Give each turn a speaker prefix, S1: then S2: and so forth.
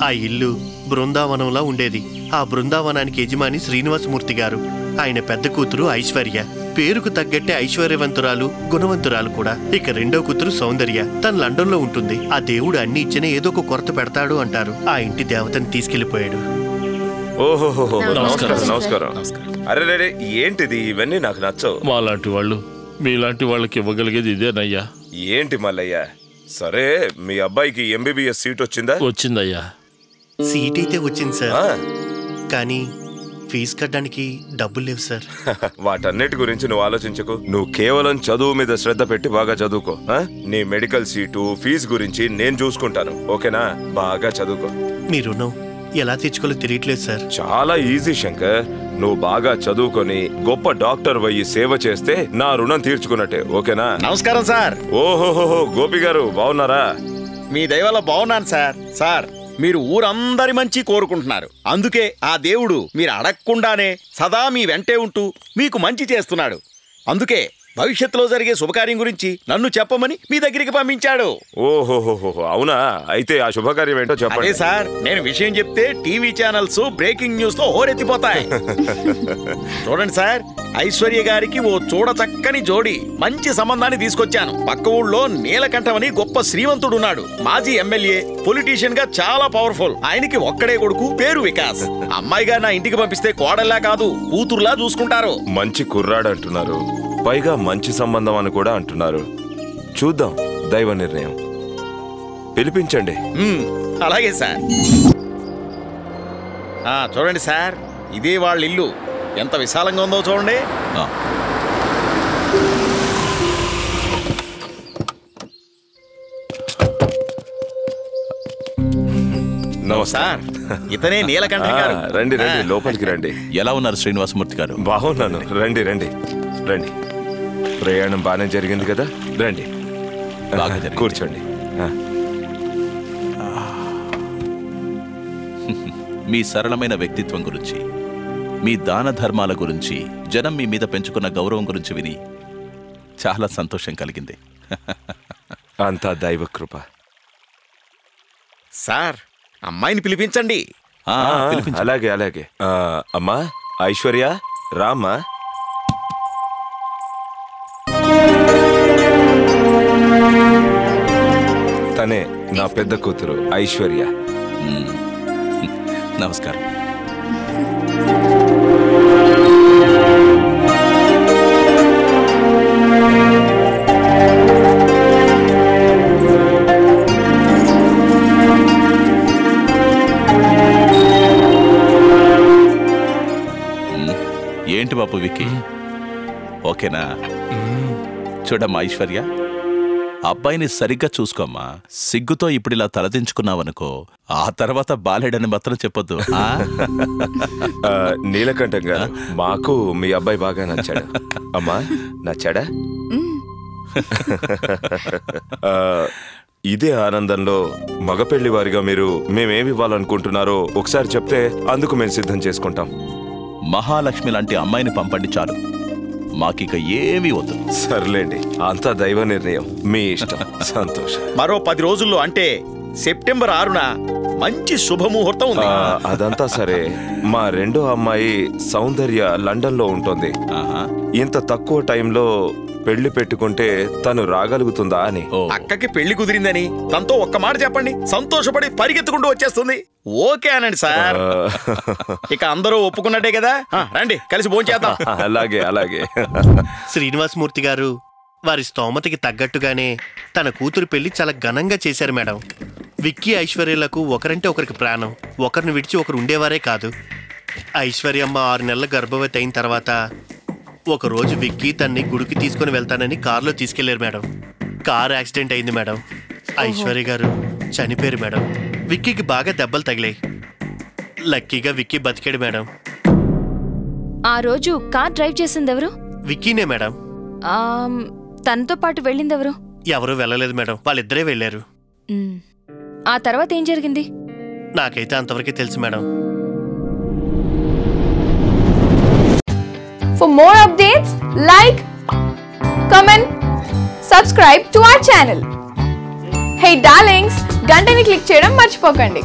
S1: ఆ ఇల్లు బృందావనంలా ఉండేది. ఆ బృందావనానికి యజమాని శ్రీనివాసమూర్తి గారు. ఆయన పెద్ద కూతురు ఐశ్వర్య. పేరుకు తగ్గట్టే ఐశ్వర్యవంతురాలు, గుణవంతురాలు కూడా. ఇక రెండో కూతురు సౌందర్య. తను లండన్ లో ఉంటుంది. ఆ దేవుడు అన్ని ఇచ్చినా ఏదో ఒక కొరత పెడతాడు అంటారు. ఆ ఇంటి దేవతని తీసుకెళ్లిపోయాడు.
S2: ఓహో, నమస్కారం. అరే రే, ఏంటిది? ఇవన్నీ నాకు నచ్చవు.
S3: మాలాంటి వాళ్ళు మీలాంటి వాళ్ళకి ఇవ్వగలిగేది ఇదేనయ్యా.
S2: ఏంటి మల్లయ్య? సరే, మీ అబ్బాయికి ఎంబీబీఎస్ సీట్ వచ్చిందా?
S3: వచ్చిందయ్యా.
S1: సీట్ అయితే వచ్చింది సార్, కానీ ఫీజు కట్టడానికి డబ్బులు లేవు సార్.
S2: వాటన్నిటి గురించి నువ్వు ఆలోచించకు. నువ్వు కేవలం చదువు మీద శ్రద్ధ పెట్టి బాగా చదువుకో. నీ మెడికల్ సీటు, ఫీజు గురించి నేను చూసుకుంటాను. ఓకేనా? బాగా చదువుకో.
S1: మీ రుణం ఎలా తెచ్చుకోవాలో తెలియట్లేదు సార్.
S2: చాలా ఈజీ శంకర్. నువ్వు బాగా చదువుకొని గొప్ప డాక్టర్ అయ్యి సేవ చేస్తే నా రుణం తీర్చుకున్నట్టే. ఓకేనా?
S4: నమస్కారం సార్.
S2: ఓహోహో, గోపి గారు బాగున్నారా?
S4: మీ దయ వల్ల బాగున్నాను సార్. సార్, మీరు ఊరందరి మంచి కోరుకుంటున్నారు. అందుకే ఆ దేవుడు మీరు అడగకుండానే సదా మీ వెంటే ఉంటూ మీకు మంచి చేస్తున్నాడు. అందుకే భవిష్యత్తులో జరిగే శుభకార్యం గురించి నన్ను చెప్పమని మీ దగ్గరికి పంపించాడు.
S2: ఓహోహోహో, అవునా? అయితే ఆ శుభకార్యం ఏంటో చెప్పండి.
S4: అదే సార్, నేను విషయం చెప్తే టీవీ ఛానల్స్ బ్రేకింగ్ న్యూస్ తో హోరెత్తిపోతాయి. చూడండి సార్, ఐశ్వర్య గారికి ఓ చూడచక్కని జోడి మంచి సంబంధాన్ని తీసుకొచ్చాను. పక్క ఊళ్ళో నీలకంఠమని గొప్ప శ్రీమంతుడున్నాడు. మాజీ ఎమ్మెల్యే, పొలిటీషియన్ గా చాలా పవర్ఫుల్. ఆయనకి ఒక్కడే కొడుకు, పేరు వికాస్. అమ్మాయిగా నా ఇంటికి పంపిస్తే కోడల్లా కాదు, కూతురులా చూసుకుంటారు.
S2: మంచి కుర్రాడు అంటున్నారు, పైగా మంచి సంబంధం అని కూడా అంటున్నారు. చూద్దాం, దైవ నిర్ణయం. పిలిపించండి.
S4: అలాగే సార్. చూడండి సార్, ఇదే వాళ్ళ ఇల్లు. ఎంత విశాలంగా ఉందో చూడండి. సార్, ఇతనే నీలకంఠ గారు.
S2: రండి రండి, లోపలికి రండి.
S5: ఎలా ఉన్నారు శ్రీనివాసమూర్తి గారు?
S2: బాగున్నాను. రండి రండి రండి. ప్రయాణం బాగానే జరిగింది కదా? రండి, కూర్చోండి.
S5: మీ సరళమైన వ్యక్తిత్వం గురించి, మీ దాన ధర్మాల గురించి, జనం మీ మీద పెంచుకున్న గౌరవం గురించి విని చాలా సంతోషం కలిగింది.
S2: అంతా దైవ కృప.
S4: సార్, అమ్మాయిని పిలిపించండి.
S2: అలాగే అలాగే. అమ్మా ఐశ్వర్య, రామ్మా. తనే నా పెద్ద కూతురు ఐశ్వర్య.
S5: నమస్కారం. ఏంటి బాబు విక్కీ, ఓకేనా? చూడమ్మా ఐశ్వర్య, అబ్బాయిని సరిగ్గా చూసుకోమ్మా. సిగ్గుతో ఇప్పుడు ఇలా తలదించుకున్నావనుకో, ఆ తర్వాత బాలేడని మాత్రం చెప్పొద్దు.
S2: నీలకంఠం గారు, మాకు మీ అబ్బాయి బాగా నచ్చాడు. అమ్మా, నచ్చాడా? ఇదే ఆనందంలో మగపెళ్లి వారిగా మీరు మేమేమి ఇవ్వాలనుకుంటున్నారో ఒకసారి చెప్తే అందుకు మేము సిద్ధం చేసుకుంటాం.
S5: మహాలక్ష్మి లాంటి అమ్మాయిని పంపండి చాలు, మాకిక ఏమీ వద్దు.
S2: సర్లేండి, అంతా దైవ నిర్ణయం, మీ ఇష్టం. సంతోషం.
S4: మరో 10 రోజుల్లో, అంటే సెప్టెంబర్ 6న మంచి శుభముహూర్తం ఉంది.
S2: అదంతా సరే, మా రెండో అమ్మాయి సౌందర్య లండన్ లో ఉంటుంది. ఇంత తక్కువ టైంలో పెళ్లి పెట్టుకుంటే తను రాగలుగుతుందా అని.
S4: అక్కకి పెళ్లి కుదిరిందని తనతో ఒక్క మాట చెప్పండి, సంతోషపడి పరిగెత్తుకుంటూ వచ్చేస్తుంది. ఓకే అనండి సార్. ఇక అందరూ ఒప్పుకున్నట్టే కదా? రండి, కలిసి భోంచేద్దాం.
S2: అలాగే అలాగే.
S1: శ్రీనివాసమూర్తి గారు వారి స్తోమతకి తగ్గట్టుగానే తన కూతురు పెళ్లి చాలా ఘనంగా చేశారు మేడం. విక్కీ ఐశ్వర్యలకు ఒకరంటే ఒకరికి ప్రాణం. ఒకరిని విడిచి ఒకరు ఉండేవారే కాదు. ఐశ్వర్యమ్మ 6 నెలల గర్భవతి అయిన తర్వాత ఒకరోజు విక్కీ తన్ని గుడికి తీసుకుని వెళ్తానని కారులో తీసుకెళ్లారు మేడం. కారు యాక్సిడెంట్ అయింది మేడం. ఐశ్వర్య గారు చనిపోయారు మేడం. విక్కీకి బాగా దెబ్బలు తగిలాయి. లక్కీగా విక్కీ బతికాడు మేడం.
S6: ఆ రోజు కార్ డ్రైవ్ చేసింది ఎవరు?
S1: విక్కీనే మేడం.
S6: తనతో పాటు వెళ్ళింది ఎవరు?
S1: ఎవరూ వెళ్ళలేదు మేడం, వాళ్ళిద్దరే వెళ్ళారు.
S6: ఆ తర్వాత ఏం జరిగింది?
S1: నాకైతే అంతవరకే తెలుసు madam.
S7: For more updates, like, comment, subscribe to our channel. Hey darlings, గంటని click చేయడం మర్చిపోకండి.